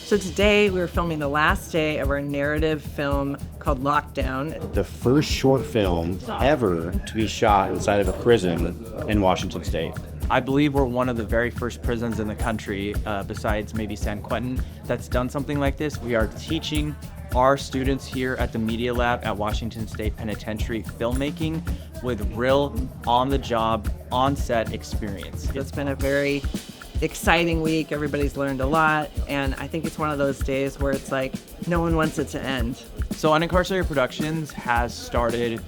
So today we're filming the last day of our narrative film called Lockdown. The first short film ever to be shot inside of a prison in Washington State. I believe we're one of the very first prisons in the country, besides maybe San Quentin, that's done something like this. We are teaching our students here at the Media Lab at Washington State Penitentiary filmmaking with real on-the-job, on-set experience. It's been a very exciting week. Everybody's learned a lot, and I think it's one of those days where it's like no one wants it to end. So Unincarcerated Productions has started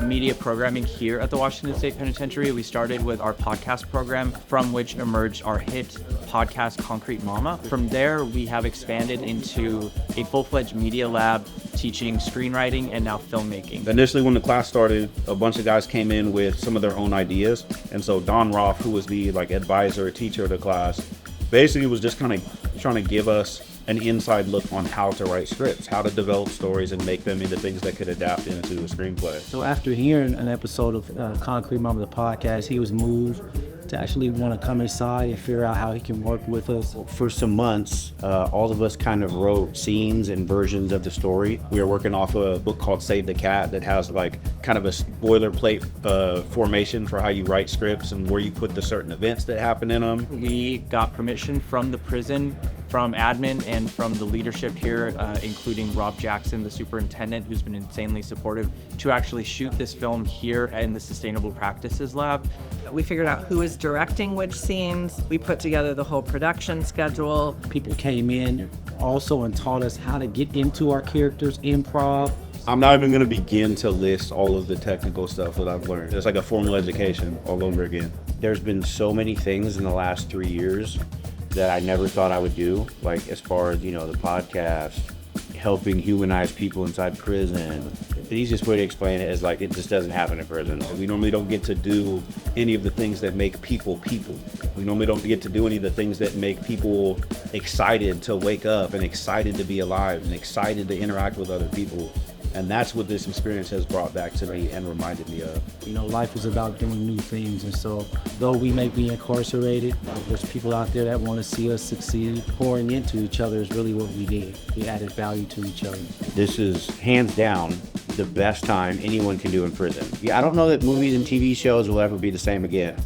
media programming here at the Washington State Penitentiary. We started with our podcast program, from which emerged our hit podcast Concrete Mama. From there, we have expanded into a full-fledged media lab teaching screenwriting and now filmmaking. Initially, when the class started, a bunch of guys came in with some of their own ideas. And so Don Roth, who was the advisor, teacher of the class, basically was just kind of trying to give us an inside look on how to write scripts, how to develop stories and make them into things that could adapt into a screenplay. So after hearing an episode of Concrete Mama, the podcast, he was moved to actually want to come inside and figure out how he can work with us. For some months, all of us kind of wrote scenes and versions of the story. We were working off a book called Save the Cat that has kind of a boilerplate formation for how you write scripts and where you put the certain events that happen in them. We got permission from the prison, from admin, and from the leadership here, including Rob Jackson, the superintendent, who's been insanely supportive, to actually shoot this film here in the Sustainable Practices Lab. We figured out who was directing which scenes. We put together the whole production schedule. People came in also and taught us how to get into our characters, improv. I'm not even going to begin to list all of the technical stuff that I've learned. It's like a formal education all over again. There's been so many things in the last 3 years that I never thought I would do, like as far as, the podcast, helping humanize people inside prison. The easiest way to explain it is it just doesn't happen in prison. We normally don't get to do any of the things that make people people. We normally don't get to do any of the things that make people excited to wake up and excited to be alive and excited to interact with other people. And that's what this experience has brought back to me and reminded me of. Life is about doing new things. And so though we may be incarcerated, there's people out there that want to see us succeed. Pouring into each other is really what we did. We added value to each other. This is hands down the best time anyone can do in prison. I don't know that movies and TV shows will ever be the same again.